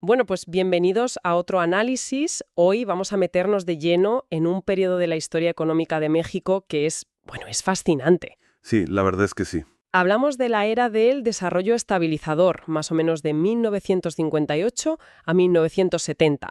Bueno, pues bienvenidos a otro análisis. Hoy vamos a meternos de lleno en un periodo de la historia económica de México que es fascinante. Sí, la verdad es que sí. Hablamos de la era del desarrollo estabilizador, más o menos de 1958 a 1970.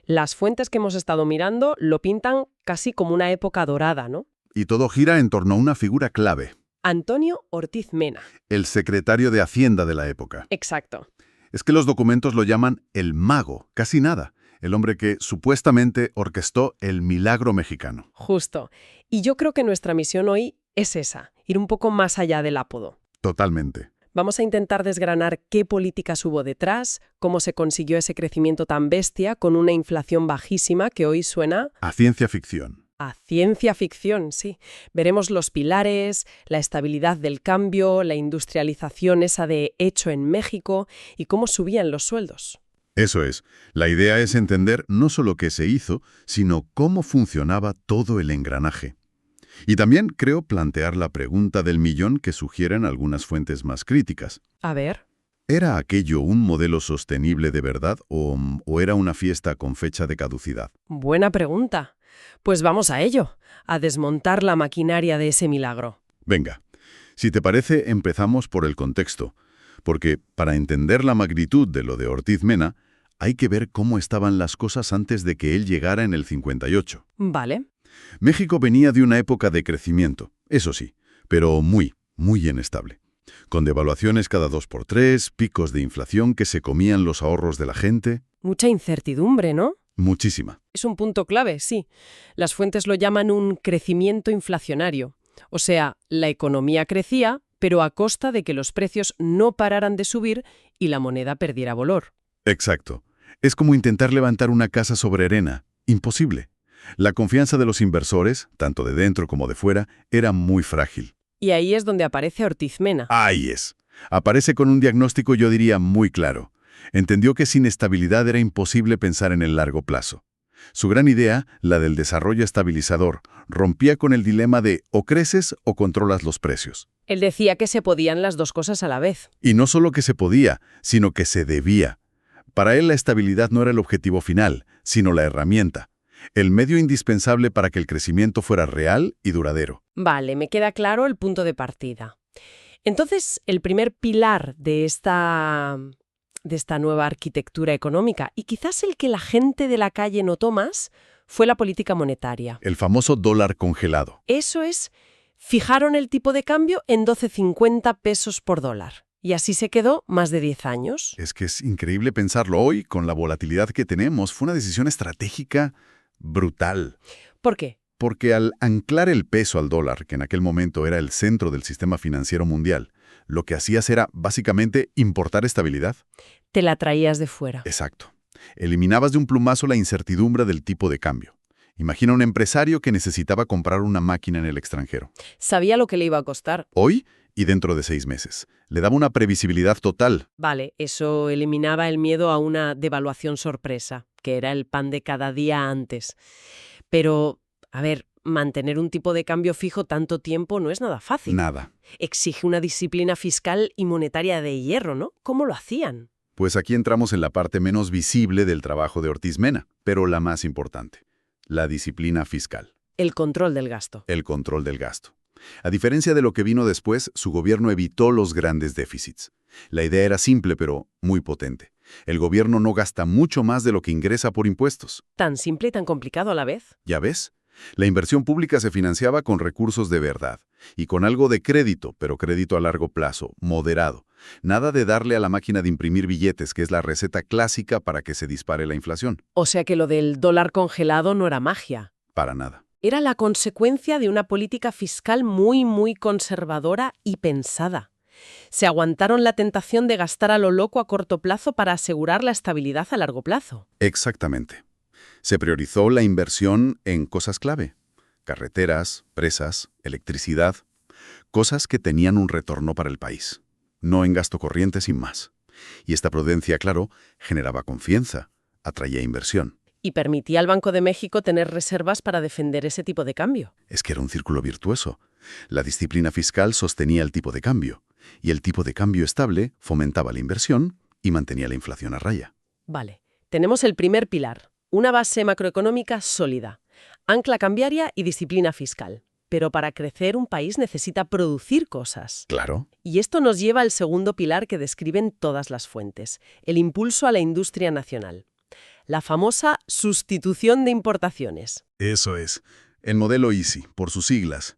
Las fuentes que hemos estado mirando lo pintan casi como una época dorada, ¿no? Y todo gira en torno a una figura clave, Antonio Ortiz Mena. el secretario de Hacienda de la época. Exacto. Es que los documentos lo llaman el mago, casi nada, el hombre que supuestamente orquestó el milagro mexicano. Justo. Y yo creo que nuestra misión hoy es esa, ir un poco más allá del apodo. Totalmente. Vamos a intentar desgranar qué políticas hubo detrás, cómo se consiguió ese crecimiento tan bestia con una inflación bajísima que hoy suena A ciencia ficción. a ciencia ficción, sí. Veremos los pilares, la estabilidad del cambio, la industrialización esa de hecho en México y cómo subían los sueldos. Eso es. La idea es entender no solo qué se hizo, sino cómo funcionaba todo el engranaje. Y también creo plantear la pregunta del millón que sugieren algunas fuentes más críticas. A ver. ¿Era aquello un modelo sostenible de verdad o era una fiesta con fecha de caducidad? Buena pregunta. Pues vamos a ello, a desmontar la maquinaria de ese milagro. Venga, si te parece, empezamos por el contexto, porque para entender la magnitud de lo de Ortiz Mena, hay que ver cómo estaban las cosas antes de que él llegara en el 58. Vale. México venía de una época de crecimiento, eso sí, pero muy inestable, con devaluaciones cada 2 por 3, picos de inflación que se comían los ahorros de la gente. Mucha incertidumbre, ¿no? Muchísima. Es un punto clave, sí. Las fuentes lo llaman un crecimiento inflacionario. O sea, la economía crecía, pero a costa de que los precios no pararan de subir y la moneda perdiera valor. Exacto. Es como intentar levantar una casa sobre arena. Imposible. La confianza de los inversores, tanto de dentro como de fuera, era muy frágil. Y ahí es donde aparece Ortiz Mena. Ahí es. Aparece con un diagnóstico, yo diría, muy claro. Entendió que sin estabilidad era imposible pensar en el largo plazo. Su gran idea, la del desarrollo estabilizador, rompía con el dilema de o creces o controlas los precios. Él decía que se podían las dos cosas a la vez. Y no solo que se podía, sino que se debía. Para él la estabilidad no era el objetivo final, sino la herramienta, el medio indispensable para que el crecimiento fuera real y duradero. Vale, me queda claro el punto de partida. Entonces, el primer pilar de esta nueva arquitectura económica, y quizás el que la gente de la calle notó más, fue la política monetaria. El famoso dólar congelado. Eso es, fijaron el tipo de cambio en 12,50 pesos por dólar. Y así se quedó más de 10 años. Es que es increíble pensarlo hoy, con la volatilidad que tenemos. Fue una decisión estratégica brutal. ¿Por qué? Porque al anclar el peso al dólar, que en aquel momento era el centro del sistema financiero mundial, lo que hacías era básicamente importar estabilidad. Te la traías de fuera. Exacto. Eliminabas de un plumazo la incertidumbre del tipo de cambio. Imagina un empresario que necesitaba comprar una máquina en el extranjero. Sabía lo que le iba a costar. Hoy y dentro de 6 meses. Le daba una previsibilidad total. Vale, eso eliminaba el miedo a una devaluación sorpresa, que era el pan de cada día antes. Pero, a ver, mantener un tipo de cambio fijo tanto tiempo no es nada fácil. Nada. Exige una disciplina fiscal y monetaria de hierro, ¿no? ¿Cómo lo hacían? Pues aquí entramos en la parte menos visible del trabajo de Ortiz Mena, pero la más importante. La disciplina fiscal. El control del gasto. El control del gasto. A diferencia de lo que vino después, su gobierno evitó los grandes déficits. La idea era simple, pero muy potente. El gobierno no gasta mucho más de lo que ingresa por impuestos. Tan simple y tan complicado a la vez. ¿Ya ves? La inversión pública se financiaba con recursos de verdad y con algo de crédito, pero crédito a largo plazo, moderado. Nada de darle a la máquina de imprimir billetes, que es la receta clásica para que se dispare la inflación. O sea que lo del dólar congelado no era magia. Para nada. Era la consecuencia de una política fiscal muy conservadora y pensada. Se aguantaron la tentación de gastar a lo loco a corto plazo para asegurar la estabilidad a largo plazo. Exactamente. Se priorizó la inversión en cosas clave. Carreteras, presas, electricidad. Cosas que tenían un retorno para el país. No en gasto corriente sin más. Y esta prudencia, claro, generaba confianza, atraía inversión. Y permitía al Banco de México tener reservas para defender ese tipo de cambio. Es que era un círculo virtuoso. La disciplina fiscal sostenía el tipo de cambio, y el tipo de cambio estable fomentaba la inversión y mantenía la inflación a raya. Vale, tenemos el primer pilar, una base macroeconómica sólida, ancla cambiaria y disciplina fiscal. Pero para crecer un país necesita producir cosas. Claro. Y esto nos lleva al segundo pilar que describen todas las fuentes, el impulso a la industria nacional. La famosa sustitución de importaciones. Eso es. El modelo EASY, por sus siglas.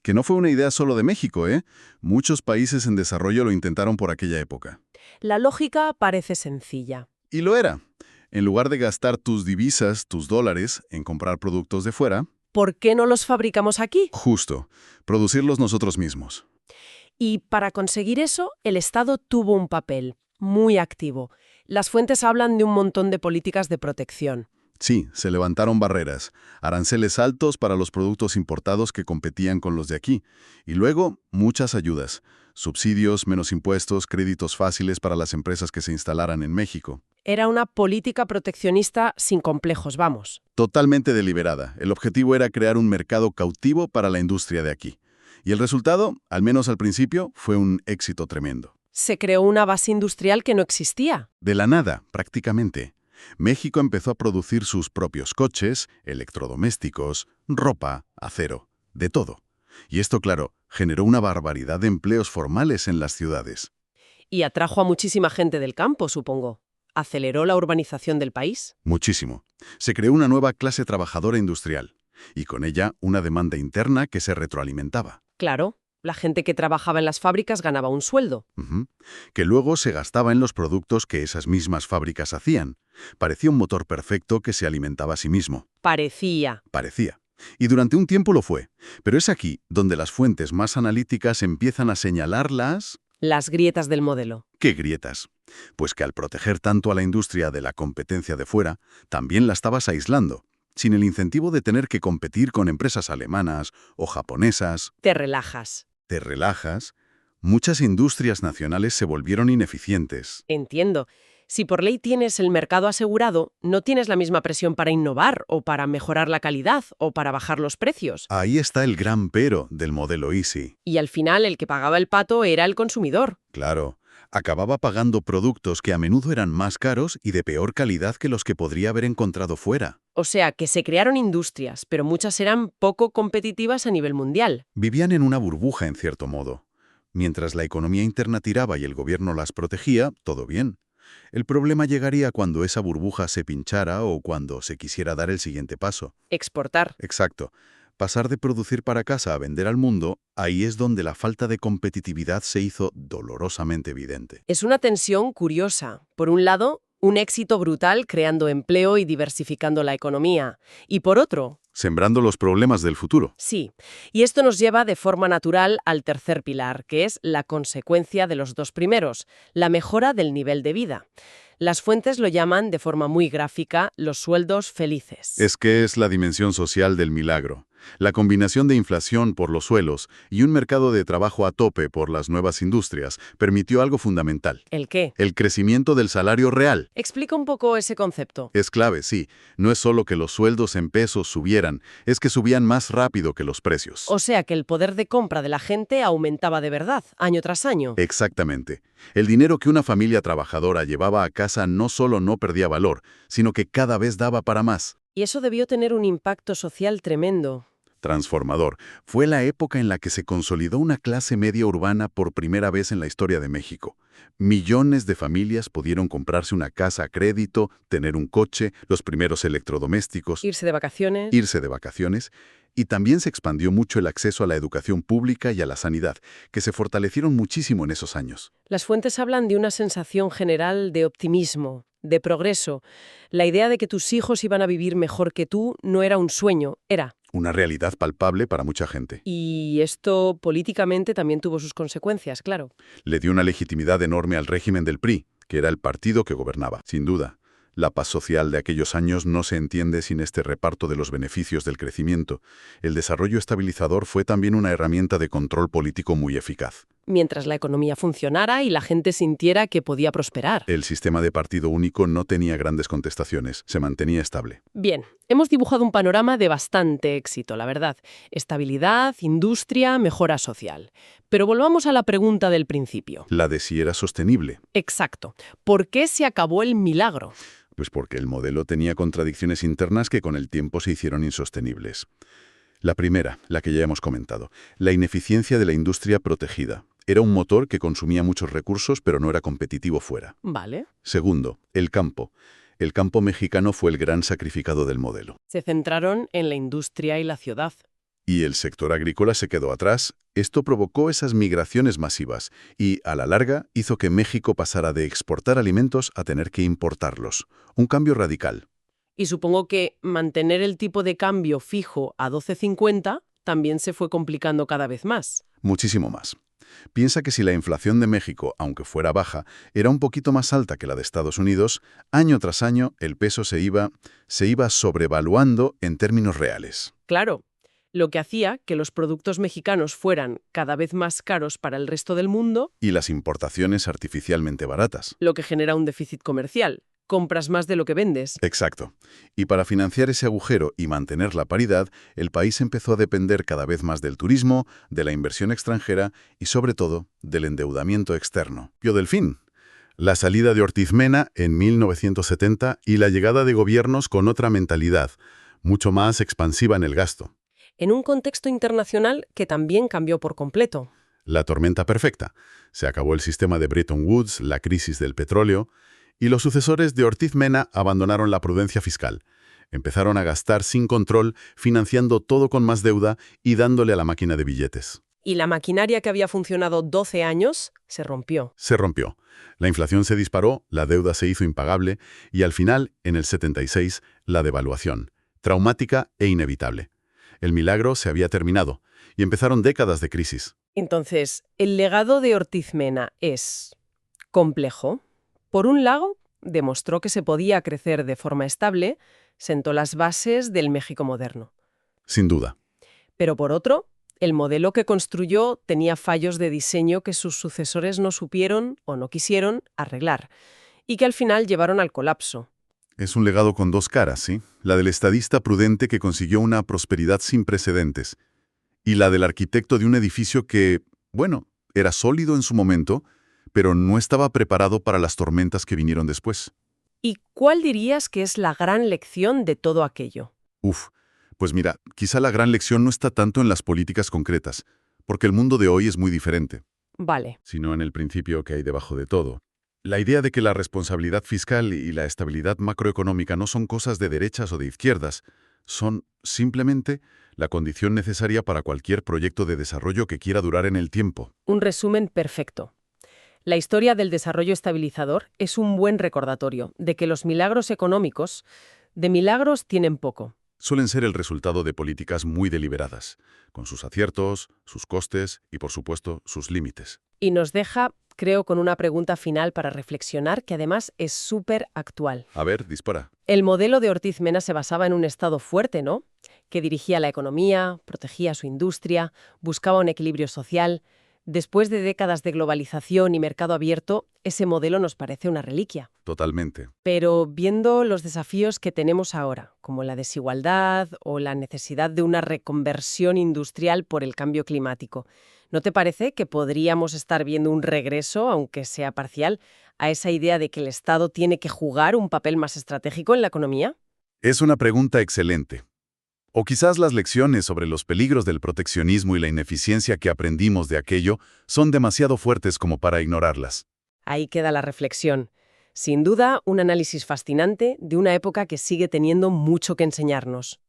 Que no fue una idea solo de México, ¿eh? Muchos países en desarrollo lo intentaron por aquella época. La lógica parece sencilla. Y lo era. En lugar de gastar tus divisas, tus dólares, en comprar productos de fuera, ¿Por qué no los fabricamos aquí? justo, producirlos nosotros mismos. Y para conseguir eso, el Estado tuvo un papel muy activo. Las fuentes hablan de un montón de políticas de protección. Sí, se levantaron barreras, aranceles altos para los productos importados que competían con los de aquí. Y luego, muchas ayudas. Subsidios, menos impuestos, créditos fáciles para las empresas que se instalaran en México. Era una política proteccionista sin complejos, vamos. Totalmente deliberada. El objetivo era crear un mercado cautivo para la industria de aquí. Y el resultado, al menos al principio, fue un éxito tremendo. Se creó una base industrial que no existía. De la nada, prácticamente. México empezó a producir sus propios coches, electrodomésticos, ropa, acero, de todo. Y esto, claro, generó una barbaridad de empleos formales en las ciudades. Y atrajo a muchísima gente del campo, supongo. Aceleró la urbanización del país. Muchísimo. Se creó una nueva clase trabajadora industrial, y con ella una demanda interna que se retroalimentaba. Claro, la gente que trabajaba en las fábricas ganaba un sueldo. Que luego se gastaba en los productos que esas mismas fábricas hacían. Parecía un motor perfecto que se alimentaba a sí mismo. Parecía. Parecía. Y durante un tiempo lo fue. Pero es aquí donde las fuentes más analíticas empiezan a señalar Las grietas del modelo. ¿Qué grietas? Pues que al proteger tanto a la industria de la competencia de fuera, también la estabas aislando, sin el incentivo de tener que competir con empresas alemanas o japonesas. Te relajas. Te relajas. Muchas industrias nacionales se volvieron ineficientes. Entiendo. Si por ley tienes el mercado asegurado, no tienes la misma presión para innovar o para mejorar la calidad o para bajar los precios. Ahí está el gran pero del modelo EASY. Y al final el que pagaba el pato era el consumidor. Claro, acababa pagando productos que a menudo eran más caros y de peor calidad que los que podría haber encontrado fuera. O sea, que se crearon industrias, pero muchas eran poco competitivas a nivel mundial. Vivían en una burbuja, en cierto modo. Mientras la economía interna tiraba y el gobierno las protegía, todo bien. El problema llegaría cuando esa burbuja se pinchara o cuando se quisiera dar el siguiente paso. Exportar. Exacto. Pasar de producir para casa a vender al mundo, ahí es donde la falta de competitividad se hizo dolorosamente evidente. Es una tensión curiosa. Por un lado, un éxito brutal creando empleo y diversificando la economía. Y por otro, Sembrando los problemas del futuro. sí. Y esto nos lleva de forma natural al tercer pilar, que es la consecuencia de los dos primeros, la mejora del nivel de vida. Las fuentes lo llaman de forma muy gráfica los sueldos felices. Es que es la dimensión social del milagro. La combinación de inflación por los suelos y un mercado de trabajo a tope por las nuevas industrias permitió algo fundamental. ¿El qué? El crecimiento del salario real. Explica un poco ese concepto. Es clave, sí. No es solo que los sueldos en pesos subieran, es que subían más rápido que los precios. O sea que el poder de compra de la gente aumentaba de verdad, año tras año. Exactamente. El dinero que una familia trabajadora llevaba a casa no solo no perdía valor, sino que cada vez daba para más. Y eso debió tener un impacto social tremendo. Transformador. Fue la época en la que se consolidó una clase media urbana por primera vez en la historia de México. Millones de familias pudieron comprarse una casa a crédito, tener un coche, los primeros electrodomésticos, Irse de vacaciones. irse de vacaciones, y también se expandió mucho el acceso a la educación pública y a la sanidad, que se fortalecieron muchísimo en esos años. Las fuentes hablan de una sensación general de optimismo, de progreso. La idea de que tus hijos iban a vivir mejor que tú no era un sueño, era. Una realidad palpable para mucha gente. Y esto políticamente también tuvo sus consecuencias, claro. Le dio una legitimidad enorme al régimen del PRI, que era el partido que gobernaba, sin duda. La paz social de aquellos años no se entiende sin este reparto de los beneficios del crecimiento. El desarrollo estabilizador fue también una herramienta de control político muy eficaz. mientras la economía funcionara y la gente sintiera que podía prosperar. El sistema de partido único no tenía grandes contestaciones, se mantenía estable. Bien, hemos dibujado un panorama de bastante éxito, la verdad. Estabilidad, industria, mejora social. Pero volvamos a la pregunta del principio. La de si era sostenible. Exacto. ¿Por qué se acabó el milagro? Pues porque el modelo tenía contradicciones internas que con el tiempo se hicieron insostenibles. La primera, la que ya hemos comentado, la ineficiencia de la industria protegida. Era un motor que consumía muchos recursos, pero no era competitivo fuera. Vale. Segundo, el campo. El campo mexicano fue el gran sacrificado del modelo. Se centraron en la industria y la ciudad. Y el sector agrícola se quedó atrás. Esto provocó esas migraciones masivas y, a la larga, hizo que México pasara de exportar alimentos a tener que importarlos. Un cambio radical. Y supongo que mantener el tipo de cambio fijo a 12,50 también se fue complicando cada vez más. Muchísimo más. Piensa que si la inflación de México, aunque fuera baja, era un poquito más alta que la de Estados Unidos, año tras año el peso se iba sobrevaluando en términos reales. Claro, lo que hacía que los productos mexicanos fueran cada vez más caros para el resto del mundo, Y las importaciones artificialmente baratas. lo que genera un déficit comercial. Compras más de lo que vendes. Exacto. Y para financiar ese agujero y mantener la paridad, el país empezó a depender cada vez más del turismo, de la inversión extranjera y, sobre todo, del endeudamiento externo. Pío Delfín. La salida de Ortiz Mena en 1970 y la llegada de gobiernos con otra mentalidad, mucho más expansiva en el gasto. En un contexto internacional que también cambió por completo. La tormenta perfecta. Se acabó el sistema de Bretton Woods, la crisis del petróleo, y los sucesores de Ortiz Mena abandonaron la prudencia fiscal. Empezaron a gastar sin control, financiando todo con más deuda y dándole a la máquina de billetes. Y la maquinaria que había funcionado 12 años se rompió. Se rompió. La inflación se disparó, la deuda se hizo impagable y al final, en el 76, la devaluación. Traumática e inevitable. El milagro se había terminado y empezaron décadas de crisis. Entonces, el legado de Ortiz Mena es complejo. Por un lado, demostró que se podía crecer de forma estable, sentó las bases del México moderno. Sin duda. Pero por otro, el modelo que construyó tenía fallos de diseño que sus sucesores no supieron o no quisieron arreglar, y que al final llevaron al colapso. Es un legado con dos caras, ¿sí? La del estadista prudente que consiguió una prosperidad sin precedentes, y la del arquitecto de un edificio que, bueno, era sólido en su momento, pero no estaba preparado para las tormentas que vinieron después. ¿Y cuál dirías que es la gran lección de todo aquello? Pues mira, quizá la gran lección no está tanto en las políticas concretas, porque el mundo de hoy es muy diferente, Vale. sino en el principio que hay debajo de todo. La idea de que la responsabilidad fiscal y la estabilidad macroeconómica no son cosas de derechas o de izquierdas, son simplemente la condición necesaria para cualquier proyecto de desarrollo que quiera durar en el tiempo. Un resumen perfecto. La historia del desarrollo estabilizador es un buen recordatorio de que los milagros económicos, de milagros tienen poco. Suelen ser el resultado de políticas muy deliberadas, con sus aciertos, sus costes y, por supuesto, sus límites. Y nos deja, creo, con una pregunta final para reflexionar que además es súper actual. A ver, dispara. El modelo de Ortiz Mena se basaba en un Estado fuerte, ¿no? Que dirigía la economía, protegía su industria, buscaba un equilibrio social. Después de décadas de globalización y mercado abierto, ese modelo nos parece una reliquia. Totalmente. Pero viendo los desafíos que tenemos ahora, como la desigualdad o la necesidad de una reconversión industrial por el cambio climático, ¿no te parece que podríamos estar viendo un regreso, aunque sea parcial, a esa idea de que el Estado tiene que jugar un papel más estratégico en la economía? Es una pregunta excelente. O quizás las lecciones sobre los peligros del proteccionismo y la ineficiencia que aprendimos de aquello son demasiado fuertes como para ignorarlas. Ahí queda la reflexión. Sin duda, un análisis fascinante de una época que sigue teniendo mucho que enseñarnos.